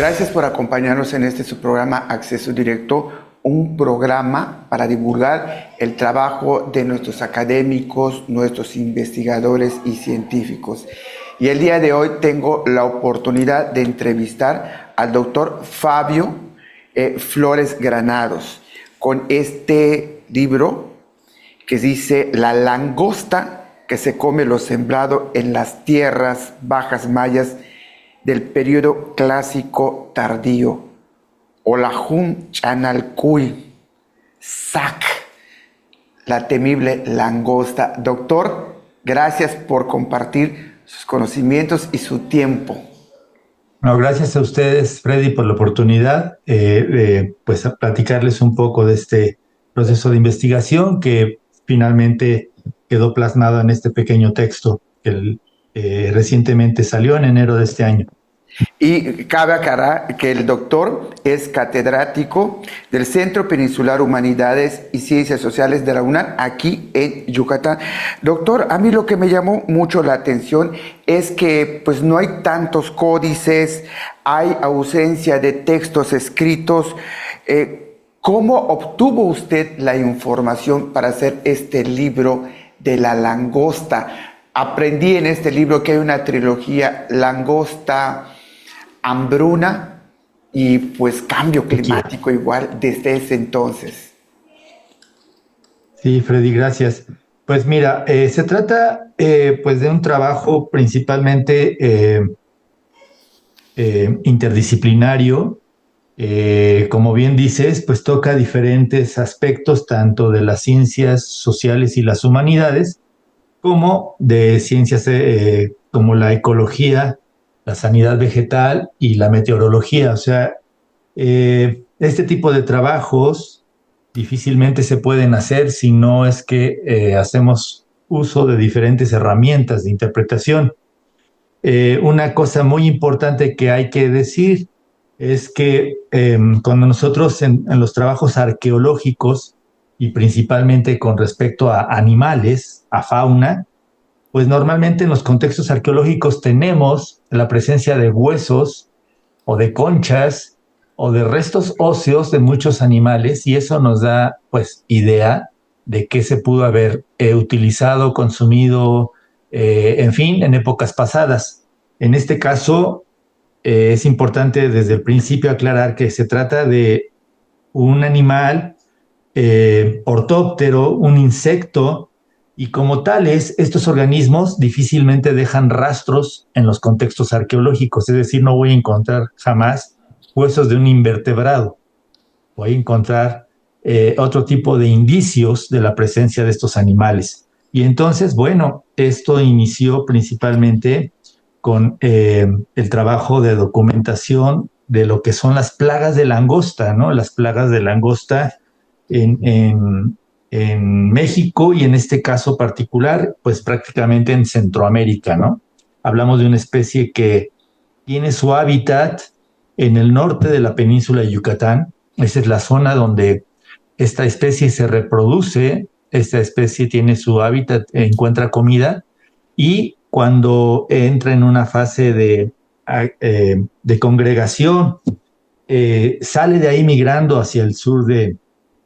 Gracias por acompañarnos en este su programa Acceso Directo, un programa para divulgar el trabajo de nuestros académicos, nuestros investigadores y científicos. Y el día de hoy tengo la oportunidad de entrevistar al doctor Fabio Flores Granados con este libro que dice La langosta que se come lo sembrado en las tierras bajas mayas del periodo clásico tardío. Olajun Chanalcuy, Sac, la temible langosta. Doctor, gracias por compartir sus conocimientos y su tiempo. No, gracias a ustedes, Freddy, por la oportunidad pues a platicarles un poco de este proceso de investigación que finalmente quedó plasmado en este pequeño texto que recientemente salió en enero de este año. Y cabe aclarar que el doctor es catedrático del Centro Peninsular Humanidades y Ciencias Sociales de la UNAM, aquí en Yucatán. Doctor, a mí lo que me llamó mucho la atención es que pues no hay tantos códices, hay ausencia de textos escritos. ¿Cómo obtuvo usted la información para hacer este libro de la langosta? Aprendí en este libro que hay una trilogía: langosta, hambruna y pues cambio climático igual desde ese entonces. Sí, Freddy, gracias. Pues mira, se trata pues de un trabajo principalmente interdisciplinario. Como bien dices, pues toca diferentes aspectos tanto de las ciencias sociales y las humanidades como de ciencias como la ecología, la sanidad vegetal y la meteorología. O sea, este tipo de trabajos difícilmente se pueden hacer si no es que hacemos uso de diferentes herramientas de interpretación. Una cosa muy importante que hay que decir es que cuando nosotros en los trabajos arqueológicos y principalmente con respecto a animales, a fauna, pues normalmente en los contextos arqueológicos tenemos la presencia de huesos o de conchas o de restos óseos de muchos animales y eso nos da pues idea de qué se pudo haber utilizado, consumido, en fin, en épocas pasadas. En este caso es importante desde el principio aclarar que se trata de un animal ortóptero, un insecto, y como tales, estos organismos difícilmente dejan rastros en los contextos arqueológicos, es decir, no voy a encontrar jamás huesos de un invertebrado, voy a encontrar otro tipo de indicios de la presencia de estos animales. Y entonces, bueno, esto inició principalmente con el trabajo de documentación de lo que son las plagas de langosta, ¿no? Las plagas de langosta en México y en este caso particular, pues prácticamente en Centroamérica, ¿no? Hablamos de una especie que tiene su hábitat en el norte de la península de Yucatán. Esa es la zona donde esta especie se reproduce, esta especie tiene su hábitat, encuentra comida y cuando entra en una fase de congregación, sale de ahí migrando hacia el sur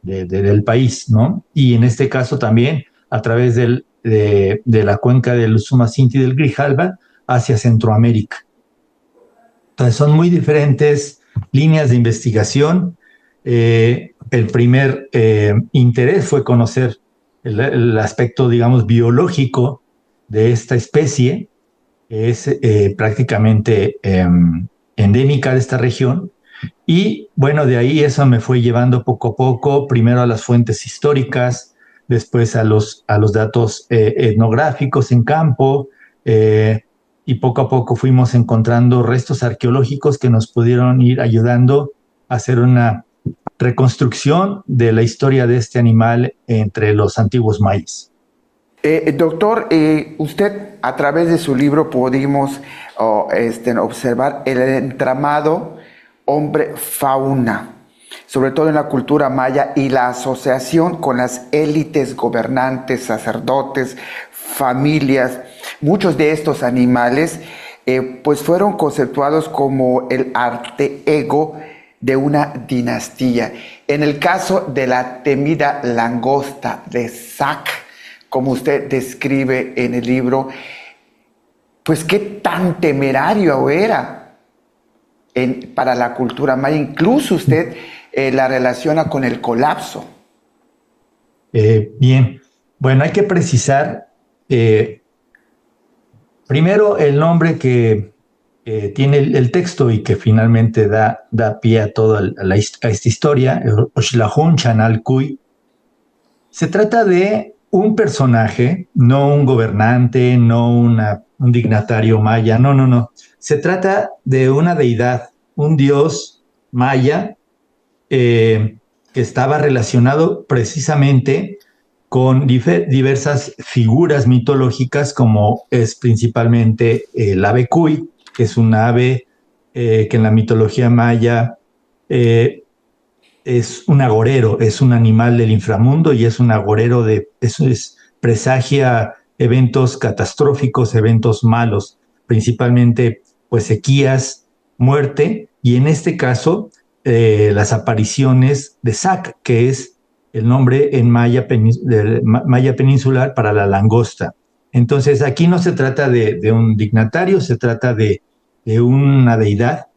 del país, ¿no? Y en este caso también a través de la cuenca del Usumacinta y del Grijalba hacia Centroamérica. Entonces son muy diferentes líneas de investigación. El primer interés fue conocer el aspecto, digamos, biológico de esta especie, que es prácticamente endémica de esta región. Y bueno, de ahí eso me fue llevando poco a poco, primero a las fuentes históricas, después a los datos etnográficos en campo, y poco a poco fuimos encontrando restos arqueológicos que nos pudieron ir ayudando a hacer una reconstrucción de la historia de este animal entre los antiguos mayas. Doctor, usted a través de su libro pudimos observar el entramado hombre-fauna, sobre todo en la cultura maya, y la asociación con las élites gobernantes, sacerdotes, familias. Muchos de estos animales pues fueron conceptuados como el arte ego de una dinastía. En el caso de la temida langosta de Sac, como usted describe en el libro, pues qué tan temerario era para la cultura maya. Incluso usted la relaciona con el colapso. Bien, bueno, hay que precisar primero el nombre que tiene el texto y que finalmente da pie a toda a esta historia, Oxlajon Chanalcuy. Se trata de un personaje, no un gobernante, no un dignatario maya, no, no, no. Se trata de una deidad, un dios maya que estaba relacionado precisamente con diversas figuras mitológicas, como es principalmente el ave cuy, que es un ave que en la mitología maya es un agorero, es un animal del inframundo y es un agorero eso presagia eventos catastróficos, eventos malos, principalmente pues sequías, muerte y en este caso las apariciones de Sac, que es el nombre en maya peninsular para la langosta. Entonces aquí no se trata de un dignatario, se trata de una deidad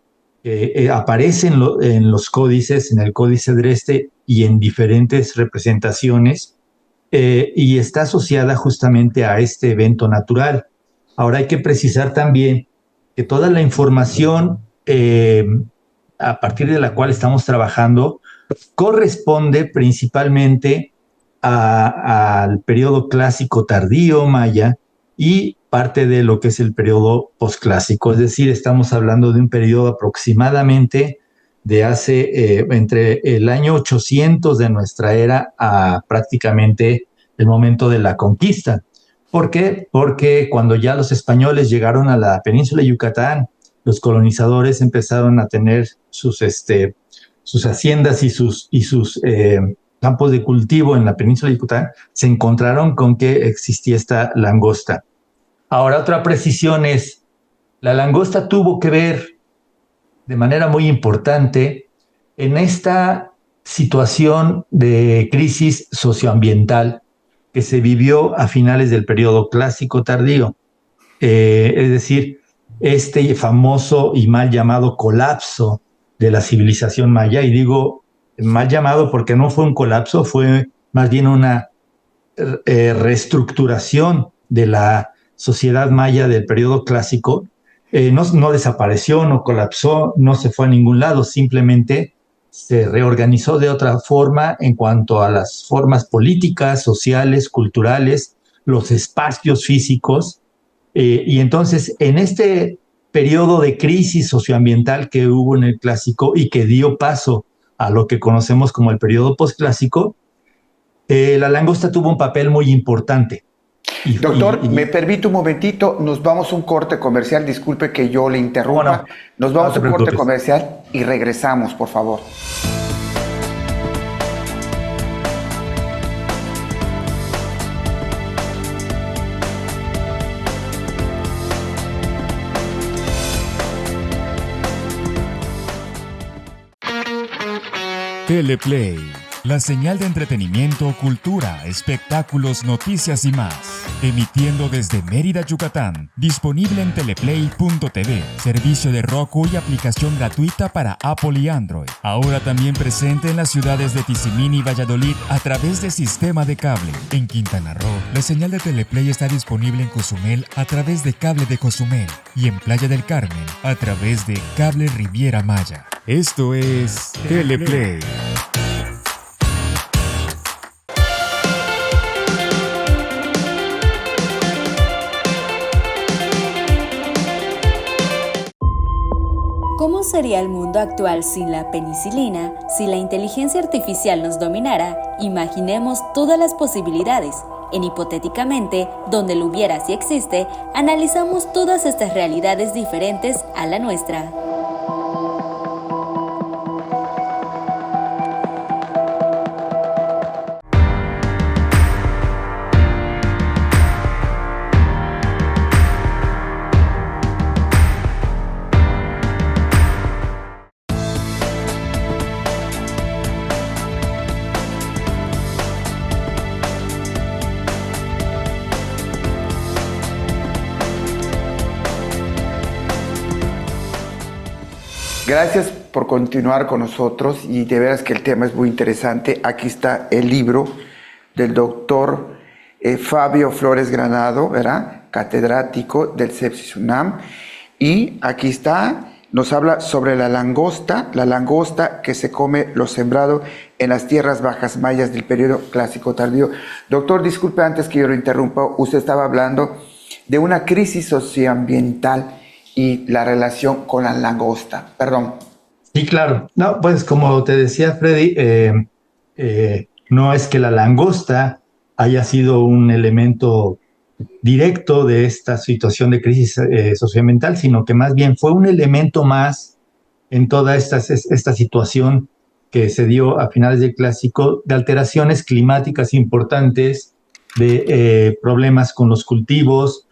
que aparece en los códices, en el Códice Dresde y en diferentes representaciones, y está asociada justamente a este evento natural. Ahora hay que precisar también que toda la información a partir de la cual estamos trabajando corresponde principalmente al periodo clásico tardío maya y parte de lo que es el periodo posclásico. Es decir, estamos hablando de un periodo aproximadamente de hace entre el año 800 de nuestra era a prácticamente el momento de la conquista. ¿Por qué? Porque cuando ya los españoles llegaron a la península de Yucatán, los colonizadores empezaron a tener sus haciendas y sus campos de cultivo en la península de Yucatán, se encontraron con que existía esta langosta. Ahora, otra precisión es, la langosta tuvo que ver de manera muy importante en esta situación de crisis socioambiental que se vivió a finales del periodo clásico tardío. Es decir, este famoso y mal llamado colapso de la civilización maya, y digo mal llamado porque no fue un colapso, fue más bien una reestructuración de la sociedad maya del periodo clásico. No desapareció, no colapsó, no se fue a ningún lado, simplemente se reorganizó de otra forma en cuanto a las formas políticas, sociales, culturales, los espacios físicos. Y entonces, en este periodo de crisis socioambiental que hubo en el clásico y que dio paso a lo que conocemos como el periodo posclásico, la langosta tuvo un papel muy importante. Doctor, me permite un momentito, nos vamos a un corte comercial, disculpe que yo le interrumpa, nos vamos a un corte comercial y regresamos, por favor. Teleplay, la señal de entretenimiento, cultura, espectáculos, noticias y más. Emitiendo desde Mérida, Yucatán. Disponible en teleplay.tv, servicio de Roku y aplicación gratuita para Apple y Android. Ahora también presente en las ciudades de Tizimín y Valladolid a través de sistema de cable. En Quintana Roo, la señal de Teleplay está disponible en Cozumel a través de cable de Cozumel y en Playa del Carmen a través de cable Riviera Maya. Esto es Teleplay. ¿Cómo sería el mundo actual sin la penicilina? Si la inteligencia artificial nos dominara, imaginemos todas las posibilidades. En Hipotéticamente, donde lo hubiera si existe, analizamos todas estas realidades diferentes a la nuestra. Gracias por continuar con nosotros y de veras que el tema es muy interesante. Aquí está el libro del doctor Fabio Flores Granado, ¿verdad? Catedrático del CEPSIS UNAM. Y aquí está, nos habla sobre la langosta que se come lo sembrado en las tierras bajas mayas del periodo clásico tardío. Doctor, disculpe antes que yo lo interrumpa, usted estaba hablando de una crisis socioambiental y la relación con la langosta. Perdón. Sí, claro. No, pues como te decía Freddy, no es que la langosta haya sido un elemento directo de esta situación de crisis socioambiental, sino que más bien fue un elemento más en toda esta situación que se dio a finales del Clásico, de alteraciones climáticas importantes, de problemas con los cultivos,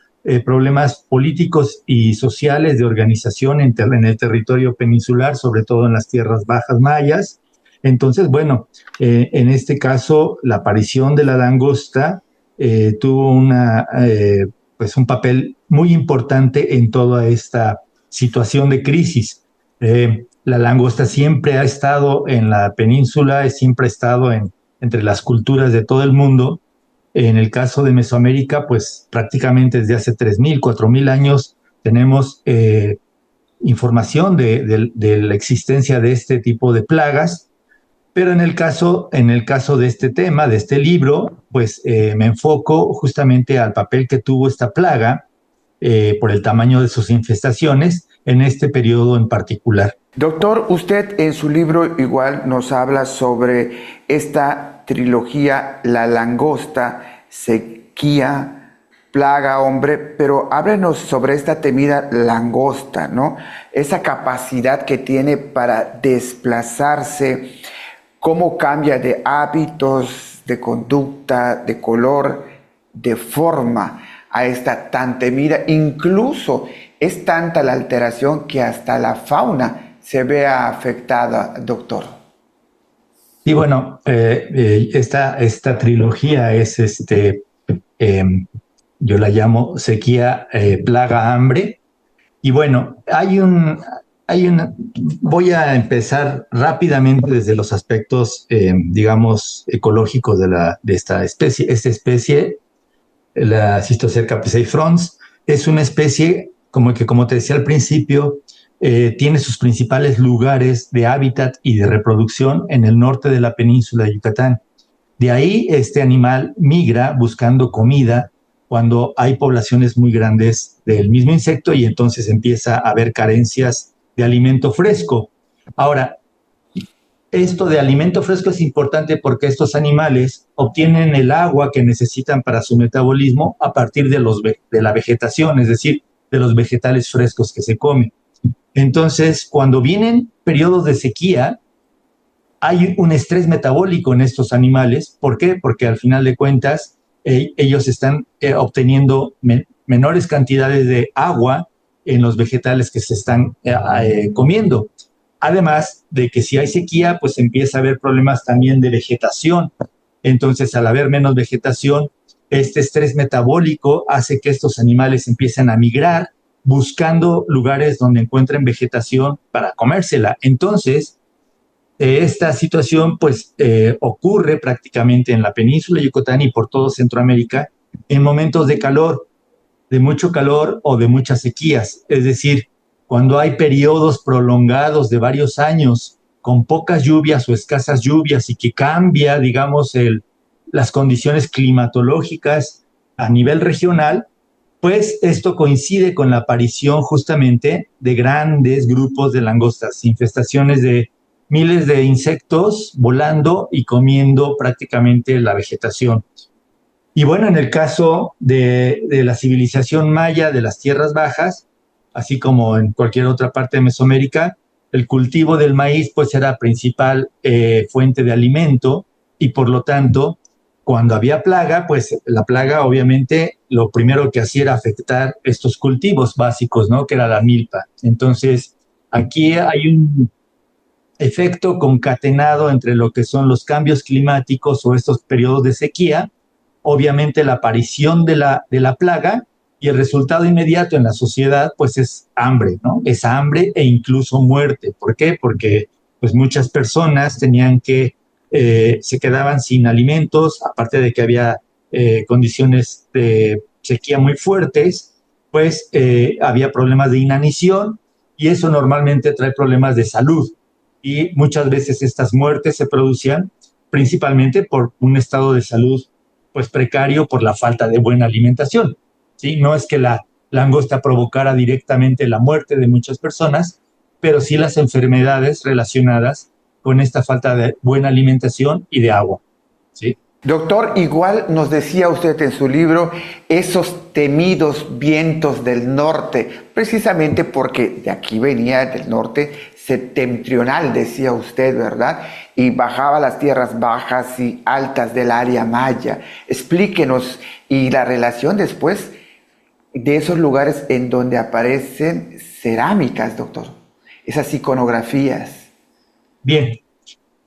problemas políticos y sociales de organización en el territorio peninsular, sobre todo en las tierras bajas mayas. Entonces, bueno, en este caso, la aparición de la langosta tuvo pues un papel muy importante en toda esta situación de crisis. La langosta siempre ha estado en la península, siempre ha estado entre las culturas de todo el mundo. En el caso de Mesoamérica, pues prácticamente desde hace 3.000, 4.000 años tenemos información de la existencia de este tipo de plagas, pero en el caso de este tema, de este libro, pues me enfoco justamente al papel que tuvo esta plaga por el tamaño de sus infestaciones en este periodo en particular. Doctor, usted en su libro igual nos habla sobre esta trilogía, la langosta, sequía, plaga, hombre, pero háblenos sobre esta temida langosta, ¿no? Esa capacidad que tiene para desplazarse, cómo cambia de hábitos, de conducta, de color, de forma a esta tan temida. Incluso es tanta la alteración que hasta la fauna se vea afectada, doctor. Y bueno, esta trilogía es yo la llamo sequía, plaga, hambre. Y bueno, voy a empezar rápidamente desde los aspectos, digamos, ecológicos de esta especie. Esta especie, la Cistocerca piscifrons, es una especie como te decía al principio, tiene sus principales lugares de hábitat y de reproducción en el norte de la península de Yucatán. De ahí este animal migra buscando comida cuando hay poblaciones muy grandes del mismo insecto y entonces empieza a haber carencias de alimento fresco. Ahora, esto de alimento fresco es importante porque estos animales obtienen el agua que necesitan para su metabolismo a partir de la vegetación, es decir, de los vegetales frescos que se comen. Entonces, cuando vienen periodos de sequía, hay un estrés metabólico en estos animales. ¿Por qué? Porque al final de cuentas, ellos están obteniendo menores cantidades de agua en los vegetales que se están comiendo. Además de que si hay sequía, pues empieza a haber problemas también de vegetación. Entonces, al haber menos vegetación, este estrés metabólico hace que estos animales empiecen a migrar buscando lugares donde encuentren vegetación para comérsela. Entonces, esta situación pues ocurre prácticamente en la península de Yucatán y por todo Centroamérica en momentos de calor, de mucho calor o de muchas sequías. Es decir, cuando hay periodos prolongados de varios años con pocas lluvias o escasas lluvias y que cambia, digamos, las condiciones climatológicas a nivel regional, pues esto coincide con la aparición justamente de grandes grupos de langostas, infestaciones de miles de insectos volando y comiendo prácticamente la vegetación. Y bueno, en el caso de la civilización maya de las tierras bajas, así como en cualquier otra parte de Mesoamérica, el cultivo del maíz pues era principal fuente de alimento y por lo tanto, cuando había plaga, pues la plaga obviamente lo primero que hacía era afectar estos cultivos básicos, ¿no? Que era la milpa. Entonces, aquí hay un efecto concatenado entre lo que son los cambios climáticos o estos periodos de sequía, obviamente la aparición de la plaga y el resultado inmediato en la sociedad pues es hambre, ¿no? Es hambre e incluso muerte. ¿Por qué? Porque pues muchas personas tenían que, se quedaban sin alimentos, aparte de que había condiciones de sequía muy fuertes, pues había problemas de inanición y eso normalmente trae problemas de salud. Y muchas veces estas muertes se producían principalmente por un estado de salud pues precario por la falta de buena alimentación, ¿sí? No es que la langosta provocara directamente la muerte de muchas personas, pero sí las enfermedades relacionadas con esta falta de buena alimentación y de agua, ¿sí? Doctor, igual nos decía usted en su libro esos temidos vientos del norte, precisamente porque de aquí venía del norte septentrional, decía usted, ¿verdad? Y bajaba a las tierras bajas y altas del área maya. Explíquenos, y la relación después de esos lugares en donde aparecen cerámicas, doctor, esas iconografías. Bien.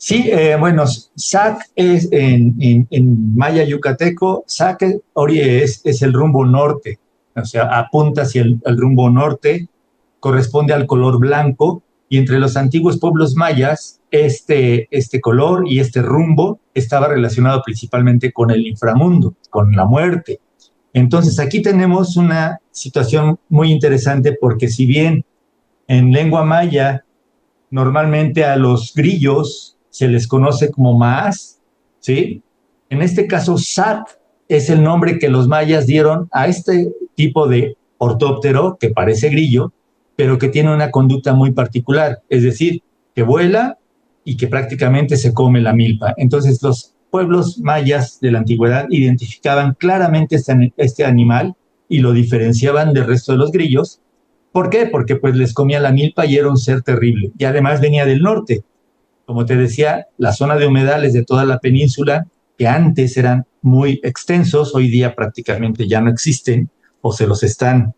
Sí, bueno, Sac es en maya yucateco, Sac es el rumbo norte, o sea, apunta hacia el rumbo norte, corresponde al color blanco, y entre los antiguos pueblos mayas, este color y este rumbo estaba relacionado principalmente con el inframundo, con la muerte. Entonces, aquí tenemos una situación muy interesante porque si bien en lengua maya normalmente a los grillos se les conoce como maás, ¿sí? En este caso, Sac es el nombre que los mayas dieron a este tipo de ortóptero que parece grillo, pero que tiene una conducta muy particular, es decir, que vuela y que prácticamente se come la milpa. Entonces, los pueblos mayas de la antigüedad identificaban claramente este animal y lo diferenciaban del resto de los grillos. ¿Por qué? Porque pues les comía la milpa y era un ser terrible. Y además venía del norte. Como te decía, la zona de humedales de toda la península, que antes eran muy extensos, hoy día prácticamente ya no existen o se los están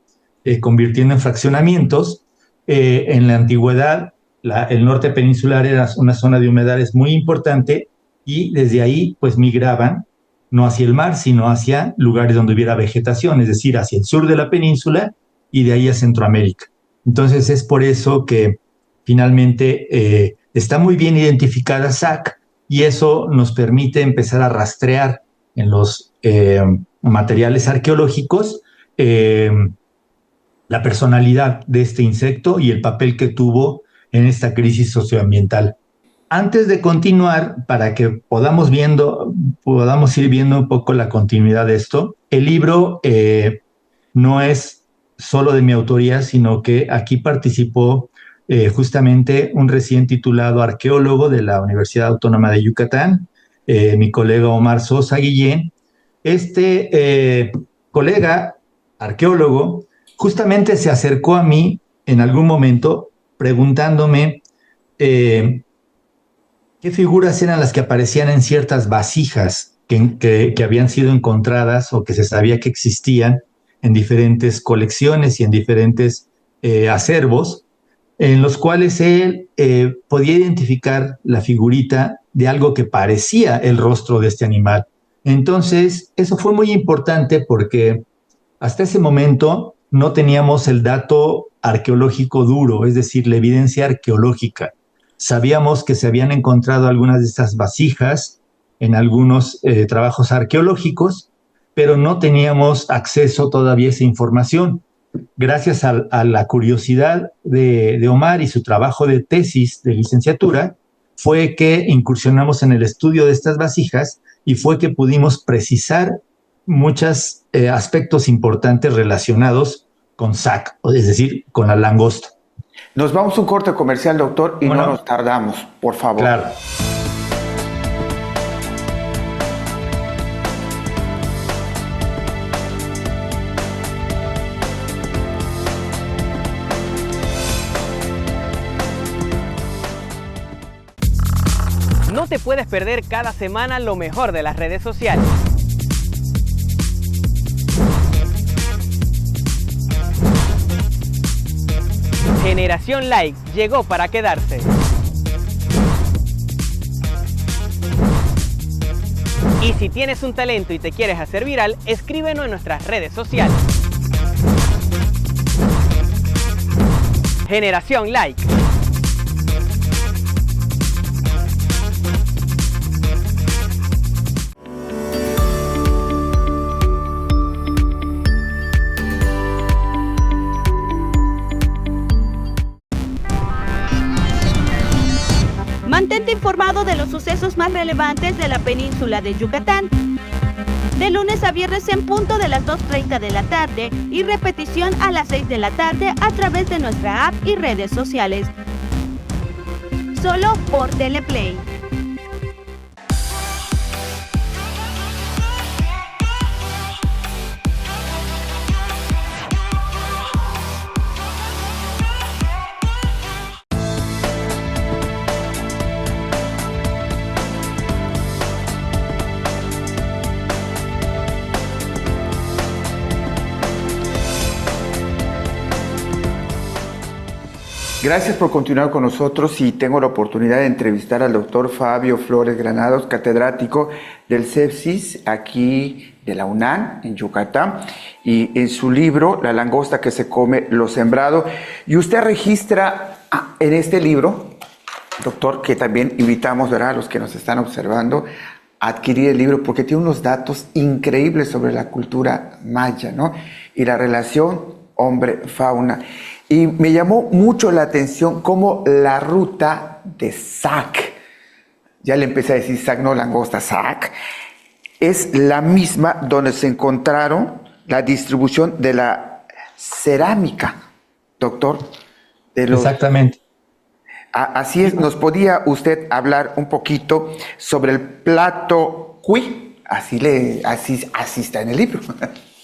convirtiendo en fraccionamientos. En la antigüedad, el norte peninsular era una zona de humedales muy importante y desde ahí pues migraban no hacia el mar, sino hacia lugares donde hubiera vegetación, es decir, hacia el sur de la península y de ahí a Centroamérica. Entonces es por eso que finalmente está muy bien identificada Sac y eso nos permite empezar a rastrear en los materiales arqueológicos la personalidad de este insecto y el papel que tuvo en esta crisis socioambiental. Antes de continuar, para que podamos ir viendo un poco la continuidad de esto, el libro no es solo de mi autoría, sino que aquí participó justamente un recién titulado arqueólogo de la Universidad Autónoma de Yucatán, mi colega Omar Sosa Guillén. Este colega arqueólogo justamente se acercó a mí en algún momento preguntándome qué figuras eran las que aparecían en ciertas vasijas que habían sido encontradas o que se sabía que existían en diferentes colecciones y en diferentes acervos, en los cuales él podía identificar la figurita de algo que parecía el rostro de este animal. Entonces, eso fue muy importante porque hasta ese momento no teníamos el dato arqueológico duro, es decir, la evidencia arqueológica. Sabíamos que se habían encontrado algunas de estas vasijas en algunos trabajos arqueológicos, pero no teníamos acceso todavía a esa información. Gracias a la curiosidad de Omar y su trabajo de tesis de licenciatura, fue que incursionamos en el estudio de estas vasijas y fue que pudimos precisar muchos aspectos importantes relacionados con Sac, es decir, con la langosta. Nos vamos a un corte comercial, doctor, y bueno, no nos tardamos, por favor. Claro. No te puedes perder cada semana lo mejor de las redes sociales. Generación Like llegó para quedarse. Y si tienes un talento y te quieres hacer viral, escríbenos en nuestras redes sociales. Generación Like. Mantente informado de los sucesos más relevantes de la península de Yucatán. De lunes a viernes en punto de las 2:30 de la tarde y repetición a las 6 de la tarde a través de nuestra app y redes sociales. Solo por Teleplay. Gracias por continuar con nosotros y tengo la oportunidad de entrevistar al doctor Fabio Flores Granados, catedrático del CEPSIS aquí de la UNAM en Yucatán, y en su libro La langosta que se come lo sembrado. Y usted registra en este libro, doctor, que también invitamos, ¿verdad?, a los que nos están observando a adquirir el libro porque tiene unos datos increíbles sobre la cultura maya, ¿no? Y la relación hombre-fauna. Y me llamó mucho la atención cómo la ruta de Sac, ya le empecé a decir Sac, no langosta, Sac, es la misma donde se encontraron la distribución de la cerámica, doctor. Exactamente. Así es, ¿nos podía usted hablar un poquito sobre el plato cuy? Así está en el libro.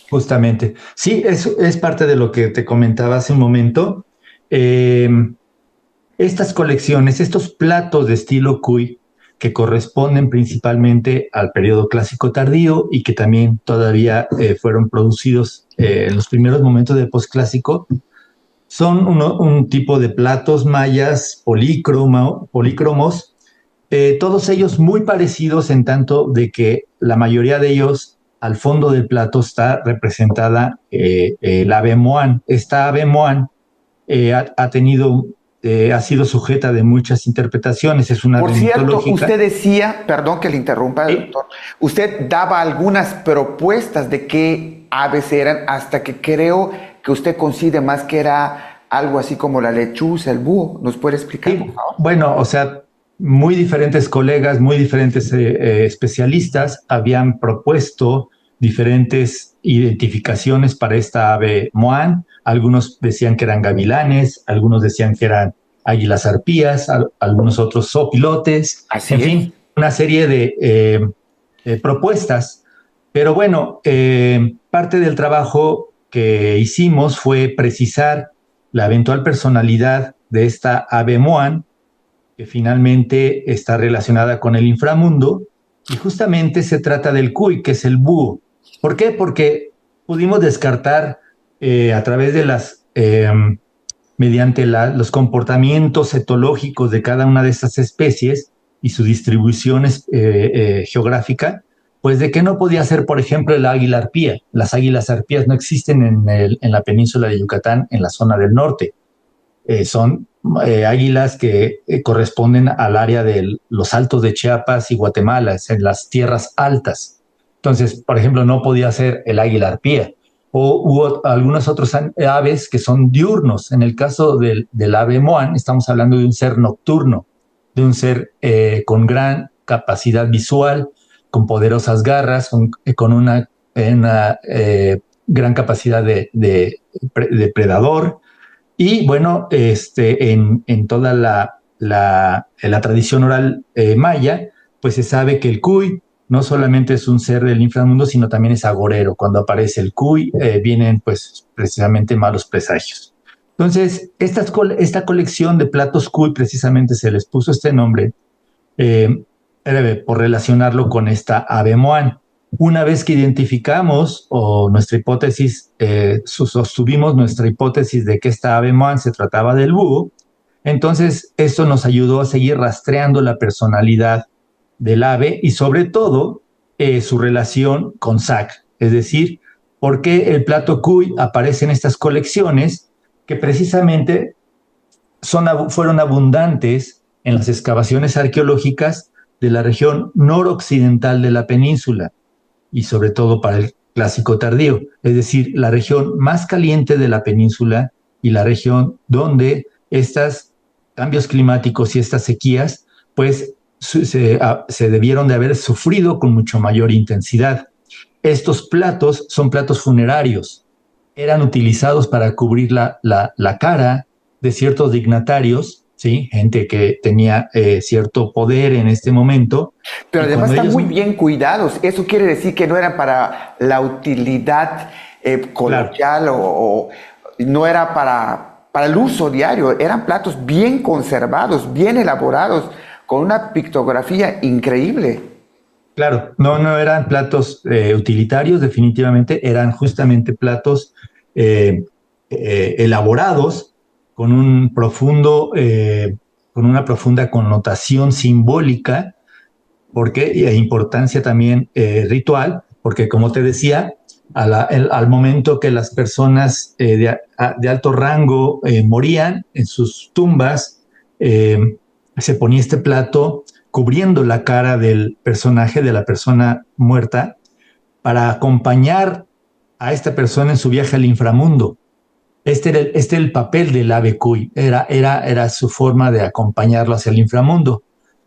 Justamente. Sí, eso es parte de lo que te comentaba hace un momento. Estas colecciones, estos platos de estilo cuy, que corresponden principalmente al periodo clásico tardío y que también todavía fueron producidos en los primeros momentos del posclásico, son un tipo de platos mayas polícromos, todos ellos muy parecidos en tanto de que la mayoría de ellos al fondo del plato está representada el ave moán. Esta ave moán ha sido sujeta de muchas interpretaciones. Es una Por cierto, mitológica. usted decía, perdón que le interrumpa, doctor, usted daba algunas propuestas de qué aves eran hasta que creo que usted coincide más que era algo así como la lechuza, el búho. ¿Nos puede explicar, Sí, por favor? bueno, o sea, muy diferentes colegas, muy diferentes especialistas habían propuesto diferentes identificaciones para esta ave moán. Algunos decían que eran gavilanes, algunos decían que eran águilas arpías, algunos otros zopilotes, en fin, una serie de propuestas. Pero bueno, parte del trabajo que hicimos fue precisar la eventual personalidad de esta ave moán, que finalmente está relacionada con el inframundo, y justamente se trata del cuy, que es el búho. ¿Por qué? Porque pudimos descartar a través de mediante los comportamientos etológicos de cada una de estas especies y su distribución geográfica, pues de que no podía ser, por ejemplo, el águila arpía. Las águilas arpías no existen en la península de Yucatán, en la zona del norte. Son águilas que corresponden al área de los altos de Chiapas y Guatemala, en las tierras altas. Entonces, por ejemplo, no podía ser el águila arpía. O hubo algunos otros aves que son diurnos. En el caso del ave moán, estamos hablando de un ser nocturno, de un ser con gran capacidad visual, con poderosas garras, con una gran capacidad de depredador. Y bueno, en toda la tradición oral maya, pues se sabe que el cuy no solamente es un ser del inframundo, sino también es agorero. Cuando aparece el cuy, vienen pues precisamente malos presagios. Entonces, esta colección de platos cuy, precisamente se les puso este nombre por relacionarlo con esta ave moán. Una vez que identificamos nuestra hipótesis, sostuvimos nuestra hipótesis de que esta ave moán se trataba del búho, entonces esto nos ayudó a seguir rastreando la personalidad del ave y sobre todo su relación con Sac, es decir, por qué el plato cuy aparece en estas colecciones que precisamente fueron abundantes en las excavaciones arqueológicas de la región noroccidental de la península y sobre todo para el Clásico tardío, es decir, la región más caliente de la península y la región donde estos cambios climáticos y estas sequías pues se debieron de haber sufrido con mucho mayor intensidad. Estos platos son platos funerarios, eran utilizados para cubrir la cara de ciertos dignatarios, ¿sí? Gente que tenía cierto poder en este momento. Pero además están muy bien cuidados. Eso quiere decir que no eran para la utilidad coloquial, claro, o no era para el uso diario. Eran platos bien conservados, bien elaborados, con una pictografía increíble. Claro, no eran platos utilitarios, definitivamente eran justamente platos elaborados con una profunda connotación simbólica, e importancia también ritual, porque como te decía, al momento que las personas de alto rango morían en sus tumbas, se ponía este plato cubriendo la cara del personaje, de la persona muerta, para acompañar a esta persona en su viaje al inframundo. Este era el papel del ave cuy, era su forma de acompañarlo hacia el inframundo,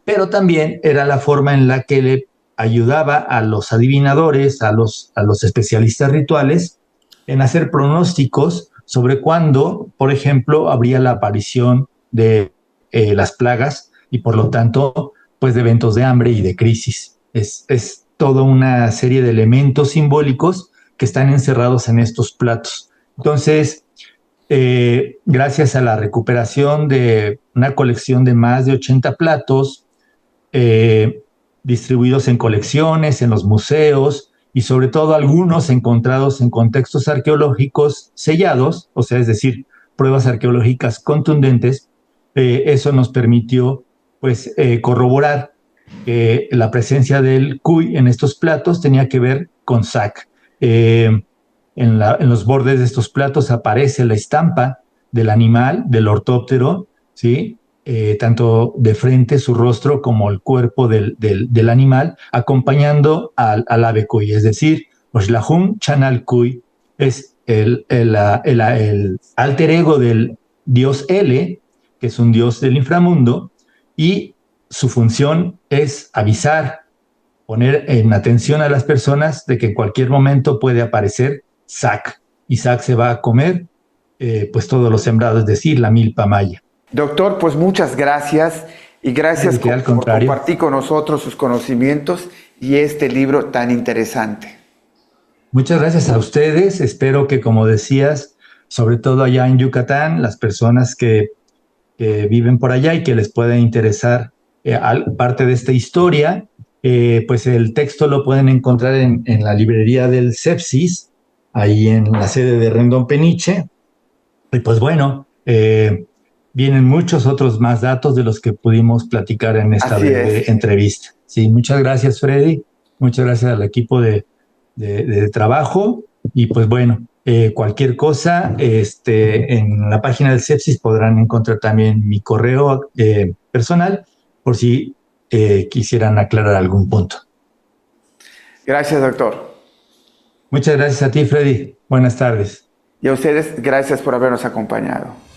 pero también era la forma en la que le ayudaba a los adivinadores, a los especialistas rituales, en hacer pronósticos sobre cuándo, por ejemplo, habría la aparición de las plagas y por lo tanto, pues de eventos de hambre y de crisis. Es toda una serie de elementos simbólicos que están encerrados en estos platos. Entonces, gracias a la recuperación de una colección de más de 80 platos, distribuidos en colecciones, en los museos, y sobre todo algunos encontrados en contextos arqueológicos sellados, o sea, es decir, pruebas arqueológicas contundentes, eso nos permitió pues corroborar que la presencia del cuy en estos platos tenía que ver con Sac. En los bordes de estos platos aparece la estampa del animal, del ortóptero, ¿sí? Tanto de frente su rostro como el cuerpo del animal, acompañando al ave cuy, es decir, Oxlahun Chanal Cuy es el alter ego del dios Ele, que es un dios del inframundo, y su función es avisar, poner en atención a las personas de que en cualquier momento puede aparecer Sac, y Sac se va a comer pues todos los sembrados, es decir, la milpa maya. Doctor, pues muchas gracias, y gracias por compartir con nosotros sus conocimientos y este libro tan interesante. Muchas gracias a ustedes. Espero que, como decías, sobre todo allá en Yucatán, las personas que viven por allá y que les pueda interesar parte de esta historia, pues el texto lo pueden encontrar en la librería del Sepsis, ahí en la sede de Rendón Peniche. Y pues bueno, vienen muchos otros más datos de los que pudimos platicar en esta entrevista. Sí, muchas gracias, Freddy. Muchas gracias al equipo de trabajo. Y pues bueno, cualquier cosa, en la página del Sepsis podrán encontrar también mi correo personal por si quisieran aclarar algún punto. Gracias, doctor. Muchas gracias a ti, Freddy. Buenas tardes. Y a ustedes, gracias por habernos acompañado.